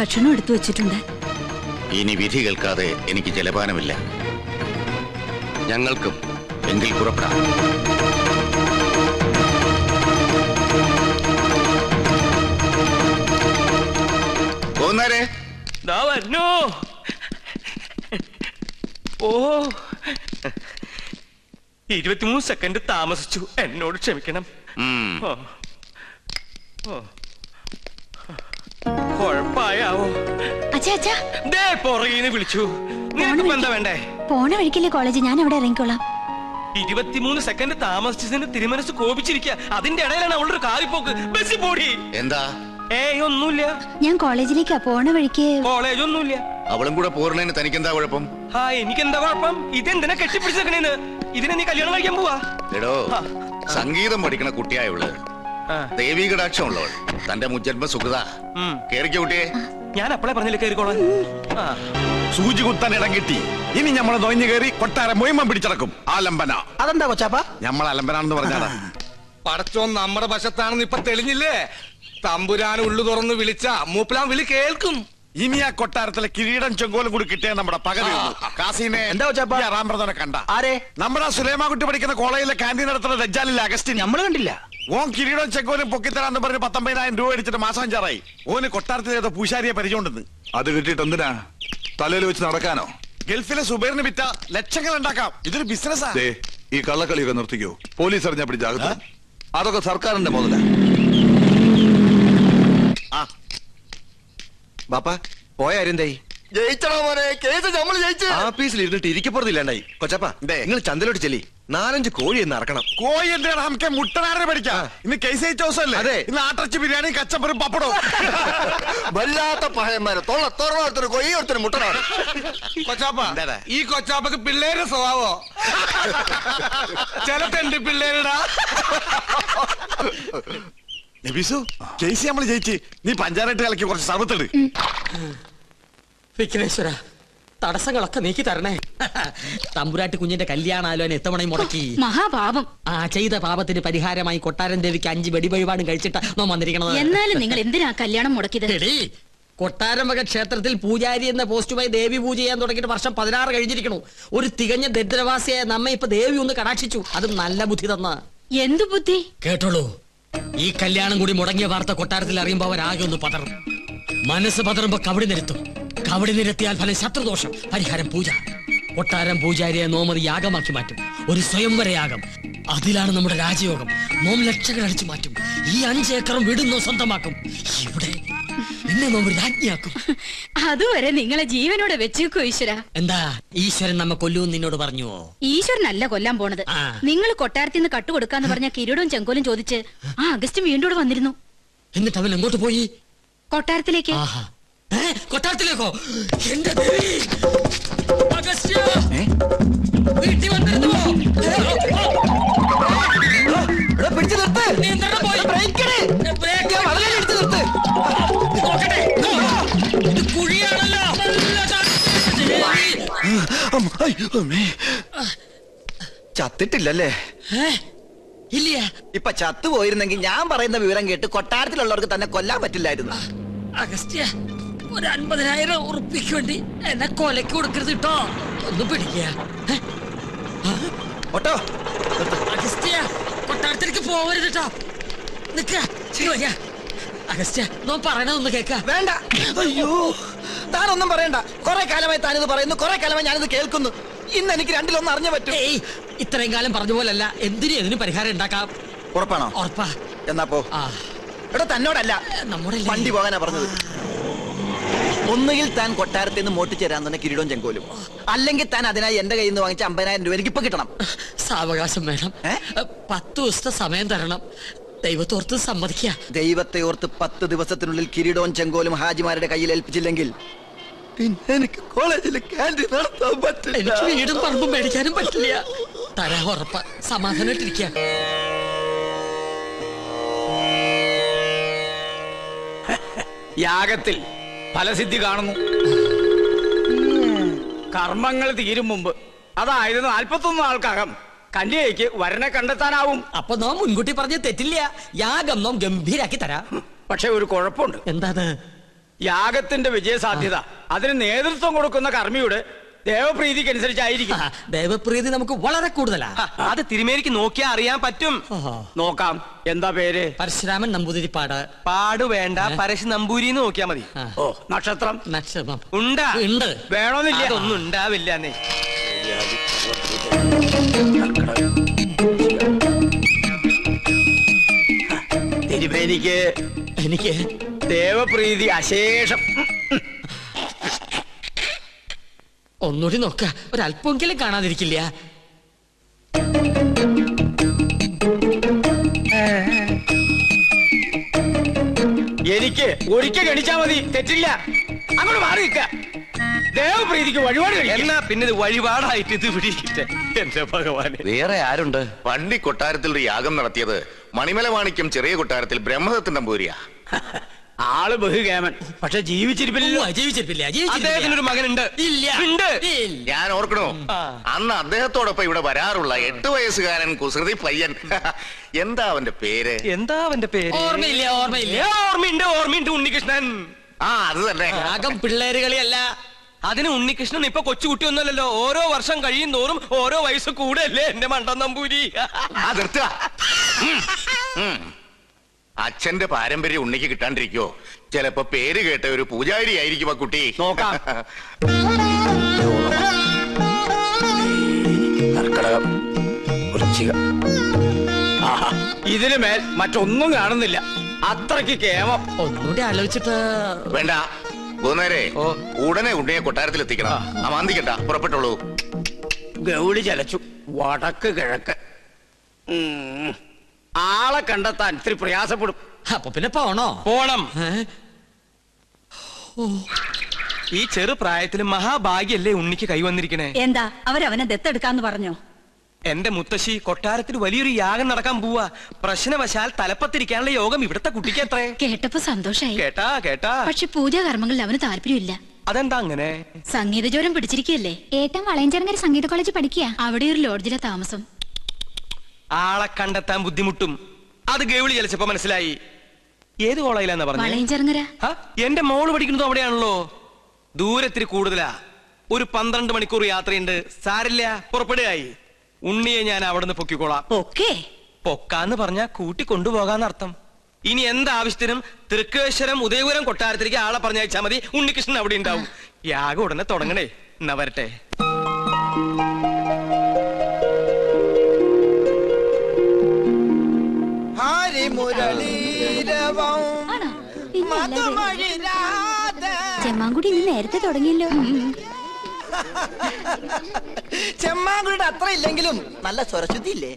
ഭക്ഷണം എടുത്തു വെച്ചിട്ടുണ്ട്. ഇനി വിധി കേൾക്കാതെ എനിക്ക് ജലപാനമില്ല. ഞങ്ങൾക്കും എങ്കിൽ പുറപ്പെടാം. പോകുന്നാരെ ഓ 23 സെക്കൻഡ് താമസിച്ചു, എന്നോട് ക്ഷമിക്കണം. കൊഴപ്പായാവോ? പുറകീന്ന് വിളിച്ചു. നിനക്ക് എന്താ വേണ്ടേ? പോണ വഴിക്കല്ലേ കോളേജ്, ഞാൻ അവിടെ ഇറങ്ങിക്കോളാം. 23 സെക്കൻഡ് താമസിച്ചതിന് തിരുമനസ് കോപിച്ചിരിക്കുക. അതിന്റെ ഇടയിലാണ് അവളുടെ ഒരു കാറിപ്പോക്ക്. ബസ്സിൽ പോടി. എന്താ? ഏയ് ഒന്നുമില്ല. ഞാൻ കോളേജിലേക്കാ. പോണ വഴിക്ക് കോളേജ് ഒന്നുമില്ല. അവളും കൂടെ പോരണേന് തനിക്കെന്താ കുഴപ്പം? എനിക്കെന്താ കുഴപ്പം? ഇതെന്തിനാ കെട്ടിപ്പിടിച്ചേക്കണേന്ന്? ഇതിനെ നീ കല്യാണം കഴിക്കാൻ പോവാ? എടോ, സംഗീതം പഠിക്കണ കുട്ടിയായുള്ളു, ദേവീ കടാക്ഷം ഉള്ളവൾ, തന്റെ മുജ്ജന്മ സുഖത. കേറിക്ക കുട്ടിയെ. ഞാൻ അപ്പളെ പറഞ്ഞില്ല കേറിക്കോളാൻ. സൂചി കുത്താൻ ഇടം കിട്ടി. ഇനി ഞമ്മള് നൊയിഞ്ഞു കയറി കൊട്ടാരം മൊയ്മം പിടിച്ചടക്കും. ആലമ്പന. അതെന്താ കൊച്ചാപ്പ? ഞമ്മൾ അലമ്പനാണെന്ന് പറഞ്ഞാ പടച്ചോൻ നമ്മുടെ വശത്താണെന്ന് ഇപ്പൊ തെളിഞ്ഞില്ലേ? തമ്പുരാൻ ഉള്ളു തുറന്ന് വിളിച്ച മൂപ്പലാൻ വിളി കേൾക്കും. ഇനി ആ കൊട്ടാരത്തിലെ കിരീടം ചെങ്കോലും കൂടി കിട്ടിയ നമ്മുടെ പകൽ. കാസിനെ റാംപ്രദനെ കണ്ട? ആരെ? നമ്മുടെ സുലൈമാൻകുട്ടി പഠിക്കുന്ന കോളേജിലെ ക്യാൻറ്റീൻ നടത്തുന്ന ദജ്ജാലില്ല അഗസ്റ്റിൻ. നമ്മള് കണ്ടില്ല. ഓൻ കിരീടം ചെങ്കോലും പൊക്കിത്തരാന്ന് പറഞ്ഞ് 19,000 രൂപ അടിച്ചിട്ട് മാസം 5 ഓന് കൊട്ടാരത്തിൽ ഏതോ പൂശാരിയെ പരിചയമുണ്ടെന്ന്. അത് കിട്ടിയിട്ട് എന്തിനാ? തലയിൽ വെച്ച് നടക്കാനോ? ഗൾഫിലെ സുബൈറിന് വിറ്റ ലക്ഷങ്ങൾ ഉണ്ടാക്കാം. ഇതൊരു ബിസിനസ്സാ. ഈ കള്ളക്കളിയൊക്കെ നിർത്തിക്കോ. പോലീസ് അറിഞ്ഞാ പിടിച്ചാകും. അതൊക്കെ സർക്കാരിന്റെ മുതല. ബാപ്പ പോയ ആരെന്തായി? ജയിച്ചടാ മോനെ, കേസ് നമ്മൾ ജയിച്ചു. ആഫീസിൽ ഇരുന്നിട്ട് ഇരിക്കപ്പുറത്തില്ലാണ്ടായി. കൊച്ചപ്പ, നിങ്ങൾ ചന്തലോട്ട് ചെല്ലി 4-5 കോഴി എന്ന് ഇറക്കണം. കോഴി എന്താണ്? നമുക്ക് മുട്ടനാരെ പഠിക്കാം. ഇന്ന് കേസ് ജയിച്ച ദിവസമല്ലേ? അതെ. ഇന്ന് ആട്ടർച്ചി ബിരിയാണി, കച്ചപ്പറും പപ്പടവും. വല്ലാത്ത പഹയന്മാരെ തൊള്ളത്തോറൊരുത്തര് കൊയ്യ ഒരുത്തര് മുട്ടനാണ്. കൊച്ചാപ്പ, ഈ കൊച്ചാപ്പക്ക് പിള്ളേരുടെ സ്വഭാവോ? ചില തെണ്ടി പിള്ളേരുടാ. നബീസു, കേസ് നമ്മൾ ജയിച്ച്. നീ പഞ്ചായത്ത് കളിക്ക് കുറച്ച് സർവത്തിട്. വിഘ്നേശ്വര, തടസ്സങ്ങളൊക്കെ നീക്കി തരണേ. തമ്പുരാട്ടി കുഞ്ഞിന്റെ കല്യാണാലോചന എത്തവണയും മുടക്കി. മഹാപാപം. ചെയ്ത പാപത്തിന് പരിഹാരമായി കൊട്ടാരം ദേവിക്ക് 5 വെടിവഴിപാടും കഴിച്ചിട്ട് നോ വന്നിരിക്കണത്. എന്നാലും നിങ്ങൾ എന്തിനാ കല്യാണം മുടക്കിയത്? കൊട്ടാരം വക ക്ഷേത്രത്തിൽ പൂജാരി എന്ന പോസ്റ്റുമായി ദേവി പൂജ ചെയ്യാൻ തുടങ്ങിയിട്ട് വർഷം 16 കഴിഞ്ഞിരിക്കണു. ഒരു തികഞ്ഞ ദരിദ്രവാസിയായ നമ്മെ ഇപ്പൊ ദേവി ഒന്ന് കടാക്ഷിച്ചു. അതും നല്ല ബുദ്ധി തന്ന. എന്തു ബുദ്ധി? കേട്ടോളൂ, ഈ കല്യാണം കൂടി മുടങ്ങിയ വാർത്ത കൊട്ടാരത്തിൽ അറിയുമ്പോ അവരാകെ ഒന്ന് പതറും. മനസ്സ് പതറുമ്പോ കവടി നിരത്തും. കവടി നിരത്തിയാൽ ഫലം ശത്രുദോഷം. പരിഹാരം പൂജ. കൊട്ടാരം പൂജാരിയെ നോമതി യാഗമാക്കി മാറ്റും. ഒരു സ്വയംവര യാഗം. അതിലാണ് നമ്മുടെ രാജയോഗം. നോം ലക്ഷങ്ങൾ അടിച്ചു മാറ്റും. ഈ 5 ഏക്കറും വീടുന്നോ സ്വന്തമാക്കും. ഇവിടെ എന്നെ നോം രാജ്ഞിയാക്കും. അതുവരെ നിങ്ങളെ ജീവനോടെ വെച്ചേക്കോ ഈശ്വര. എന്താ ഈശ്വരൻ നമ്മ കൊല്ലൂന്ന് നിന്നോട് പറഞ്ഞുവോ? ഈശ്വരനല്ല കൊല്ലാൻ പോണത്. നിങ്ങൾ കൊട്ടാരത്തിൽ നിന്ന് കട്ടുകൊടുക്കാന്ന് പറഞ്ഞ കിരീടവും ചെങ്കോലും ചോദിച്ച് ആ അഗസ്റ്റ് വീണ്ടും വന്നിരുന്നു. എന്നിട്ട് അവൻ എങ്ങോട്ട് പോയി? കൊട്ടാരത്തിലേക്ക്. കൊട്ടാരത്തിലേക്കോ? എന്റെ ദേവി! അഗസ്ത്യ! വീട്ടിൽ വന്നിരുന്നുവോ? പിടിച്ചു നിർത്ത്. നോക്കട്ടെ, ഇത് കുഴിയാണല്ലോ. ചത്തിട്ടില്ലല്ലേ? ഇല്ല. ഇപ്പൊ ചത്തുപോയിരുന്നെങ്കിൽ ഞാൻ പറയുന്ന വിവരം കേട്ട് കൊട്ടാരത്തിലുള്ളവർക്ക് തന്നെ കൊല്ലാൻ പറ്റില്ലായിരുന്നു. അഗസ്ത്യ, ഒരു 50,000 ഉറുപ്പിക്ക് വേണ്ടി എന്നെ കൊലക്ക് കൊടുക്കരുത് കേട്ടോ. ഒന്ന് പിടിക്കുക. അഗസ്ത്യ, കൊട്ടാരത്തിലേക്ക് പോകരുത് കേട്ടോ. നിക്ക. അഗസ്ത്യ, നോ പറയണതൊന്ന് കേക്ക. വേണ്ട. അയ്യോ, താനൊന്നും പറയണ്ട. കുറെ കാലമായി താനിത് പറയുന്നു, കുറെ കാലമായി ഞാനിത് കേൾക്കുന്നു. ഇന്ന് എനിക്ക് രണ്ടിലൊന്നും അറിഞ്ഞു പറ്റും. ഇത്രയും കാലം പറഞ്ഞ പോലല്ല. എന്തിനും പരിഹാരം ഉണ്ടാക്കാം. ഉറപ്പാണോ? ഉറപ്പാ. എന്നാ പോ. എടോ, തന്നോടല്ല, നമ്മുടെ വണ്ടി പോകാനാ പറഞ്ഞത്. ഒന്നുകിൽ താൻ കൊട്ടാരത്തിൽ നിന്ന് മോട്ടിച്ചു തരാൻ തന്നെ കിരീടവും ചെങ്കോലും, അല്ലെങ്കിൽ താൻ അതിനായി എന്റെ കയ്യിൽ നിന്ന് വാങ്ങിച്ച 50,000 രൂപ എനിക്ക് ഇപ്പൊ കിട്ടണം. സാവകാശം വേണം. 10 ദിവസത്തെ സമയം തരണം. ദൈവത്തോർത്ത് സമ്മതിക്കുക. ദൈവത്തെ ഓർത്ത് 10 ദിവസത്തിനുള്ളിൽ കിരീടവും ചെങ്കോലും ഹാജിമാരുടെ കയ്യിൽ ഏൽപ്പിച്ചില്ലെങ്കിൽ പിന്നെ എനിക്ക് കോളേജിൽ ക്യാൻറ്റീൻ നടത്താൻ പറ്റില്ല. എനിക്ക് വീടും പറമ്പും മേടിക്കാനും പറ്റില്ല. തരാ ഉറപ്പ. സമാധാനായിട്ടിരിക്കുക. യാഗത്തിൽ ഫലസിദ്ധി കാണുന്നു. കർമ്മങ്ങൾ തീരും മുമ്പ്, അതായത് 41 നാൾക്കകം കന്യകയ്ക്ക് വരനെ കണ്ടെത്താനാവും. അപ്പൊ നാം മുൻകൂട്ടി പറഞ്ഞ് തെറ്റില്ല. യാഗം നാം ഗംഭീരാക്കി തരാം. പക്ഷെ ഒരു കുഴപ്പമുണ്ട്. എന്താ? യാഗത്തിന്റെ വിജയസാധ്യത അതിന് നേതൃത്വം കൊടുക്കുന്ന കർമ്മിയുടെ ദേവപ്രീതിക്ക് അനുസരിച്ചായിരിക്കും. ദേവപ്രീതി നമുക്ക് വളരെ കൂടുതലാ. അത് തിരുമേനിക്ക് നോക്കിയാ അറിയാൻ പറ്റും. നോക്കാം. എന്താ പേര്? പരശുരാമൻ നമ്പൂതിരിപ്പാട്. പാടു വേണ്ട, പരശു നമ്പൂരിന്ന് നോക്കിയാ മതി. ഓ, നക്ഷത്രം നക്ഷത്രം ഉണ്ടാ ഉണ്ട്. വേണമെന്നില്ല, ഒന്നും ഉണ്ടാവില്ല. തിരുമേനിക്ക് എനിക്ക് ദേവപ്രീതി അശേഷം. ഒന്നുകൂടി നോക്ക, ഒരല്പമെങ്കിലും കാണാതിരിക്കില്ല. എനിക്ക് ഒരിക്കൽ ഗണിച്ചാ മതി, തെറ്റില്ല. അങ്ങോട്ട് മാറി നിൽക്ക. ദേവപ്രീതിക്ക് വഴിപാട് കഴിക്കാം. എന്നാ പിന്നെ ഇത് വഴിപാടായിട്ട് ഇത് പിടിക്കട്ടെ. എന്റെ ഭഗവാനെ, വേറെ ആരുണ്ട്? പണ്ടി കൊട്ടാരത്തിൽ ഒരു യാഗം നടത്തിയത് മണിമല മാണിക്യം ചെറിയ കൊട്ടാരത്തിൽ ബ്രഹ്മദത്തൻ നമ്പൂരിയാ. ആള് ബഹുകേമൻ, പക്ഷെ ജീവിച്ചിരിപ്പില്ലല്ലോ. ജീവിച്ചിരിപ്പില്ല. അദ്ദേഹത്തിനൊരു മകനുണ്ട്. ഇല്ല. ഉണ്ട്. ഞാൻ ഓർക്കണോ, അന്ന് അദ്ദേഹത്തോടൊപ്പം ഇവിടെ വരാറുള്ള 8 വയസ്സുകാരൻ കുസൃതി പയ്യൻ. എന്താ അവന്റെ പേര്? എന്താ അവന്റെ പേര്? ഓർമ്മയില്ല. ഓർമ്മയുണ്ട്, ഓർമ്മയുണ്ട്. ഉണ്ണികൃഷ്ണൻ. ആ, അത് തന്നെ. യാഗം പിള്ളേര് കളിയല്ല. അതിന് ഉണ്ണികൃഷ്ണൻ ഇപ്പൊ കൊച്ചുകുട്ടിയൊന്നുമല്ലല്ലോ. ഓരോ വർഷം കഴിയും തോറും ഓരോ വയസ്സ് കൂടെയല്ലേ എന്റെ മണ്ടൻ നമ്പൂരി. ആ, നിർത്തുക. അച്ഛന്റെ പാരമ്പര്യം ഉണ്ണിക്ക് കിട്ടാണ്ടിരിക്കോ? ചിലപ്പോ പേര് കേട്ട ഒരു പൂജാരി ആയിരിക്കും ആ കുട്ടി. നോക്കാം. കർക്കടകം, വൃശ്ചികം. ആഹാ, ഇതിന് മേൽ മറ്റൊന്നും കാണുന്നില്ല. അത്രയ്ക്ക് കേമം. ഒന്നുകൂടി ആലോചിച്ചിട്ട്. വേണ്ട, പോകുന്നേരെ ഉടനെ ഉണ്ണിയെ കൊട്ടാരത്തിൽ എത്തിക്കണം. ആ, മാന്തിക്കണ്ട, പുറപ്പെട്ടോളൂ. ഗൗളി ചലച്ചു. വടക്ക് കിഴക്ക്. ആളെ കണ്ടെത്താൻ ഇത്തിരി പ്രയാസപ്പെടും. അപ്പൊ പിന്നെ പോണോ? പോണം. ഈ ചെറു പ്രായത്തില് മഹാഭാഗ്യല്ലേ ഉണ്ണിക്ക് കൈവന്നിരിക്കണേ. എന്താ അവരവനെ ദത്തെടുക്കാന്ന് പറഞ്ഞോ? എന്റെ മുത്തശ്ശി, കൊട്ടാരത്തിൽ വലിയൊരു യാഗം നടക്കാൻ പോവാ. പ്രശ്നവശാൽ തലപ്പത്തിരിക്കാനുള്ള യോഗം ഇവിടുത്തെ കുട്ടിക്ക് എത്രേ. കേട്ടപ്പോ സന്തോഷായി. കേട്ടാ. പക്ഷെ പൂജാകർമ്മങ്ങളിൽ അവന് താല്പര്യമില്ല. അതെന്താ അങ്ങനെ? സംഗീത ജ്വരം പിടിച്ചിരിക്കുകയല്ലേ. ഏട്ടൻ വളയഞ്ചേർങ്ങര സംഗീത കോളേജ് പഠിക്കുക. അവിടെ ഒരു ലോഡ്ജിലെ താമസം. ആളെ കണ്ടെത്താൻ ബുദ്ധിമുട്ടും. അത് ഗൗളി ചലിച്ചപ്പോ മനസ്സിലായി. ഏത് കോളേജിലാന്നാ പറഞ്ഞത്? വളയഞ്ചേർങ്ങര. എന്റെ മോള് പഠിക്കുന്നതും അവിടെയാണല്ലോ. ദൂരത്തിരി കൂടുതലാ. ഒരു 12 മണിക്കൂർ യാത്രയുണ്ട്. സാരില്ല, പുറപ്പെടുകയായി. ഉണ്ണിയെ ഞാൻ അവിടെ നിന്ന് പൊക്കിക്കോളാം. പൊക്കാന്ന് പറഞ്ഞാ കൂട്ടി കൊണ്ടുപോകാന്നർത്ഥം. ഇനി എന്താവശ്യത്തിനും തൃക്കേശ്വരം, ഉദയപുരം കൊട്ടാരത്തിലേക്ക് ആളെ പറഞ്ഞയച്ചാ മതി. ഉണ്ണികൃഷ്ണൻ അവിടെ ഉണ്ടാവും. യാഗം ഉടനെ തുടങ്ങണേ. എന്നാ വരട്ടെ. ചെമ്മാങ്കുടി ഇന്ന് നേരത്തെ തുടങ്ങിയല്ലോ. ചെമ്മാങ്കുടിയുടെ അത്ര ഇല്ലെങ്കിലും നല്ല സ്വരശുദ്ധി ഇല്ലേ?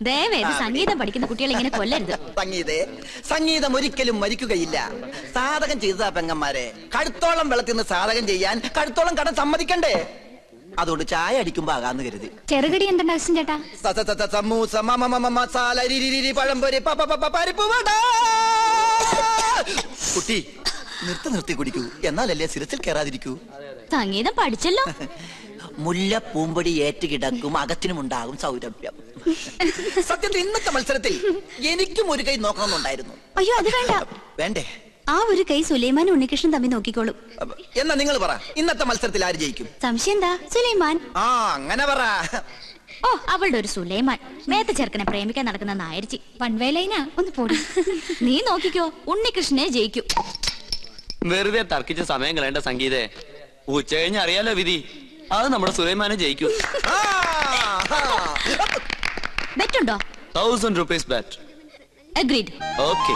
ദയവേത് സംഗീതം പഠിക്കുന്ന കുട്ടികളെ ഇങ്ങനെ കൊല്ലരുത്. സംഗീതം ഒരിക്കലും മരിക്കുകയില്ല. സാധകം ചെയ്തതാ പെങ്ങന്മാരെ. കഴുത്തോളം വെള്ളത്തിൽ നിന്ന് സാധകം ചെയ്യാൻ കഴുത്തോളം കടം സമ്മതിക്കണ്ടേ? അതുകൊണ്ട് ചായ അടിക്കുമ്പോ ആകാന്ന് കരുതി. ചെറുകടി എന്തുണ്ട് അച്ഛൻ ചേട്ടാ? സമൂസ, മസാല, പഴംപൊരി, പരിപ്പ് വട. കുട്ടി, നിർത്തി കുടിക്കൂ, എന്നാലല്ലേ സിരസിൽ കയറാതിരിക്കൂ. സംഗീതം പഠിച്ചല്ലോ. മുല്ല പൂമ്പൊടി ഏറ്റുകിടക്കും, അകത്തിനുമുണ്ടാകും സൗരഭ്യം. സത്യത്തിൽ ഇന്നത്തെ മത്സരത്തിൽ എനിക്കും ഒരു കൈ നോക്കണമെന്നുണ്ടായിരുന്നു. അയ്യോ, അത് വേണ്ട. വേണ്ടേ? ആ ഒരു കൈ സുലൈമാനും ഉണ്ണികൃഷ്ണൻ തമ്മിൽ നോക്കിക്കോളും. എന്നാ നിങ്ങൾ പറ, ഇന്നത്തെ മത്സരത്തിൽ ആര് ജയിക്കും? സംശയം എന്താ? സുലൈമാൻ. ആ, അങ്ങനെ പറ. ഓ, അവളുടെ ഒരു സുലൈമാൻ. മേത്ത ചെറുക്കനെ പ്രേമിക്കാൻ നടക്കുന്ന നായരിച്ചി. വൺവേലൈനാ, ഒന്ന് പോടി. നീ നോക്കിക്കോ, ഉണ്ണികൃഷ്ണനെ ജയിക്കും. വെറുതെ തർക്കിച്ച സമയം കളയേണ്ട സംഗീതേ. ഉച്ച കഴിഞ്ഞ് അറിയാലോ വിധി. അത് നമ്മുടെ സുലൈമാനെ ജയിക്കും. ബെറ്റുണ്ടോ? 1000 rupees bet. അഗ്രീഡ്. ഓക്കെ.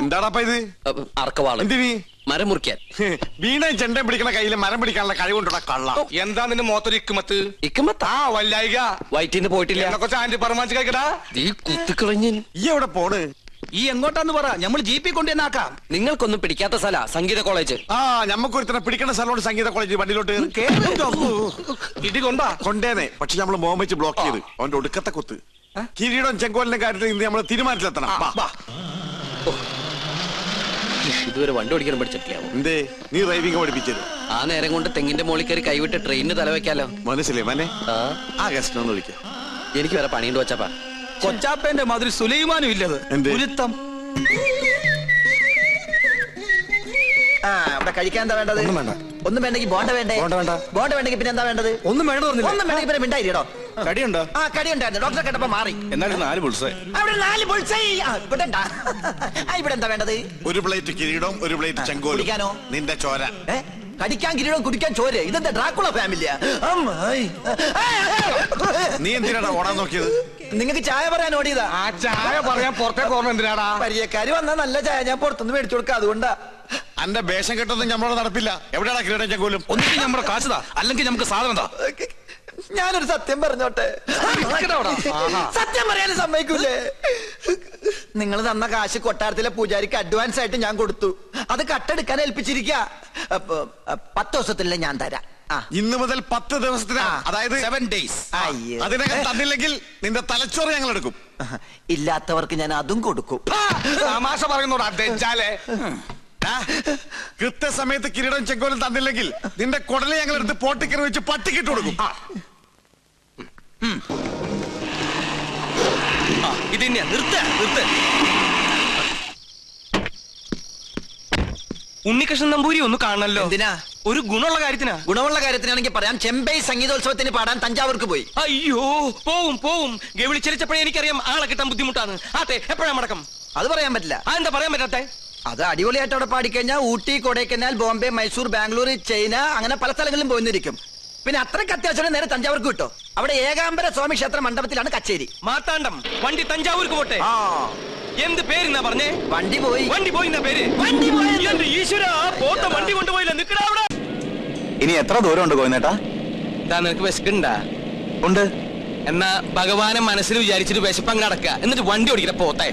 എന്താടാ ഇത്? അർക്കവാള്. മരം മുറിക്കാൻ. വീണയും ചെണ്ടയും പിടിക്കണ കയ്യില് മരം പിടിക്കാനുള്ള കഴിവുണ്ടോ കള്ള? എന്താ നിന്റെ മോത്തൊരു ഇക്കുമത്ത്? ഇക്കുമത്താ വല്ലായിക. വയറ്റിന്ന് പോയിട്ടില്ല. കൊച്ചു ആന്റി പറമാച്ച് കഴിക്കടാ. നീ കുത്തിക്കളഞ്ഞു. ഈ എവിടെ പോണ്? ഈ എങ്ങോട്ടാന്ന് പറ, നമ്മൾ ജീപ്പി കൊണ്ടുവന്നാക്കാം. നിങ്ങൾക്കൊന്നും പിടിക്കാത്ത സ്ഥല സംഗീത കോളേജ്. ആ, ഞമ്മക്കൊരുത്തനെ പിടിക്കണ സ്ഥലമുണ്ട് സംഗീത കോളേജ്. വണ്ടിയിലോട്ട് ഇടികൊണ്ടാ കൊണ്ടേനെ. പക്ഷെ നമ്മള് മോൻ വെച്ച് ബ്ലോക്ക് ചെയ്ത് അവന്റെ ഒടുക്കത്തെ കുത്ത്. കിരീടം ചെങ്കോലിന്റെ കാര്യത്തിൽ ഇന്ന് നമ്മള് തീരുമാനത്തിലെത്തണം. ഇതുവരെ വണ്ടി ഓടിക്കാൻ പഠിച്ചിട്ടില്ല. എന്തേ നീ ഡ്രൈവിംഗ് പഠിപ്പിച്ചത്? ആ നേരം കൊണ്ട് തെങ്ങിന്റെ മോളിൽ കയറി കൈവിട്ട് ട്രെയിനിന് തലവെക്കാലോ. മനസ്സിലേ മനെ? ആ ഗസ്റ്റ് ഒന്ന് വിളിക്കാം. എനിക്ക് വേറെ പണിയുണ്ട് കൊച്ചാപ്പാ. കൊച്ചാപ്പേന്റെ മാതിരി സുലൈമാനും ഇല്ലത്. എന്ത്? ഗുരുത്തം. ഇവിടെ കഴിക്കാൻ എന്താ വേണ്ടത്? ഒന്നും വേണ്ട. ഒന്നും വേണ്ടെങ്കിൽ ബോണ്ട വേണ്ടേ? ബോണ്ട വേണ്ട. ബോണ്ട വേണ്ടെങ്കിൽ പിന്നെ എന്താ വേണ്ടത്? ഒന്നും വേണ്ട പറഞ്ഞില്ല. ഒന്നും വേണമെങ്കിൽ പിന്നെ മിണ്ടായിട്ടോ. കടിയുണ്ടോ? കടി ഉണ്ടായിരുന്നു. ഡോക്ടറെ കേട്ടപ്പോ മാറി. എന്നാലും 4 ബുൾസേ. അവിടെ 4 ബുൾസൈ. ഇവിടെ ഉണ്ടാ. ഇവിടെ എന്താ വേണ്ടത്? ഒരു പ്ലേറ്റ് കിരീടം, ഒരു പ്ലേറ്റ് ചെങ്കോലും. കുടിക്കാനോ? നിന്റെ ചോര. കടിക്കാൻ കിരീടം, കുടിക്കാൻ ചോര. ഇതെന്താ ഡ്രാക്കുള ഫാമിലിയാ? നീ എന്തിനാടാ ഓടാൻ നോക്കിയത്? നിങ്ങൾക്ക് ചായ പറയാൻ ഓടിയതാ. ആ ചായ പറയാൻ പുറത്തേക്ക് ഓർമ്മ എന്തിനാടാ? പരിചയക്കാര് വന്നാ നല്ല ചായ ഞാൻ പുറത്തുനിന്ന് മേടിച്ചു കൊടുക്കാം, അതുകൊണ്ടാ. അന്റെ വേഷം കെട്ടൊന്നും നമ്മളോട് നടപ്പില്ല. എവിടെയാണ് കിരീടം ചെങ്കോലും? ഒന്നിനും നമ്മുടെ കാശുതാ, അല്ലെങ്കിൽ നമുക്ക് സാധനം താ. ഞാനൊരു സത്യം പറഞ്ഞോട്ടെ? സത്യം പറയാനും സമ്മതിക്കൂലേ? നിങ്ങൾ തന്ന കാശ് കൊട്ടാരത്തിലെ പൂജാരിക്ക് അഡ്വാൻസ് ആയിട്ട് ഞാൻ കൊടുത്തു. അത് കട്ടെടുക്കാൻ ഏൽപ്പിച്ചിരിക്ക. 10 ദിവസത്തിലെ ഞാൻ തരാം. ഇന്ന് മുതൽ 10 ദിവസത്തിന്, അതായത് 7 days. അതിനകം തന്നില്ലെങ്കിൽ നിന്റെ തലച്ചോറ് ഞങ്ങൾ എടുക്കും. ഇല്ലാത്തവർക്ക് ഞാൻ അതും കൊടുക്കും. തമാശ പറയുന്നോടാ തെച്ചാലേ. കൃത്യസമയത്ത് കിരീടം ചെങ്കോലും തന്നില്ലെങ്കിൽ നിന്റെ കുടലെ ഞങ്ങൾ എടുത്ത് പോട്ടിക്കറി വെച്ച് പട്ടിക്കിട്ട് കൊടുക്കും. ഇത് തന്നെയാ. നിർത്ത. ഉണ്ണികൃഷ്ണൻ നമ്പൂരി ഒന്ന് കാണണല്ലോ. എന്തിനാ? ഒരു ഗുണമുള്ള കാര്യത്തിനാ. ഗുണമുള്ള കാര്യത്തിനാണെങ്കിൽ പറയാം. ചെമ്പൈ സംഗീതോത്സവത്തിന് പാടാൻ തഞ്ചാവൂർക്ക് പോയി. അയ്യോ, പോവും. ഗവിളിച്ചരിച്ചപ്പോഴേ എനിക്കറിയാം ആളെ കിട്ടാൻ ബുദ്ധിമുട്ടാണ്. ആട്ടെ, എപ്പോഴാ മടക്കം? അത് പറയാൻ പറ്റില്ല. എന്താ പറയാൻ പറ്റാത്തെ? അത് അടിപൊളിയായിട്ട് അവിടെ പാടിക്കഴിഞ്ഞാൽ ഊട്ടി, കൊടൈക്കനാൽ, ബോംബെ, മൈസൂർ, ബാംഗ്ലൂർ, ചൈന, അങ്ങനെ പല സ്ഥലങ്ങളിലും പോയിരിക്കും. പിന്നെ അത്രയ്ക്ക് അത്യാവശ്യം നേരെ തഞ്ചാവൂർക്ക് കിട്ടോ. അവിടെ ഏകാംബര സ്വാമി ക്ഷേത്ര മണ്ഡപത്തിലാണ് കച്ചേരി. മാത്താണ്ടം വണ്ടി തഞ്ചാവൂർക്ക് പോട്ടെ. എന്ത് പേരെന്നാ പറഞ്ഞേ? വണ്ടി പോയി എന്നാ പേര്? എന്റെ ഈശ്വര, പോത്ത വണ്ടി കൊണ്ടുപോയില്ല. നിക്കടാ അവിടെ. ഇനി എത്ര ദൂരം ഉണ്ട് കോയിനേട്ടാ? നിനക്ക് വിശക്കുണ്ടാ? ഉണ്ട്. എന്നാ ഭഗവാനെ മനസ്സിൽ വിചാരിച്ചിട്ട് വിശപ്പങ്ങ് നടക്കുക, എന്നിട്ട് വണ്ടി ഓടിക്കട്ടെ പോത്തെ.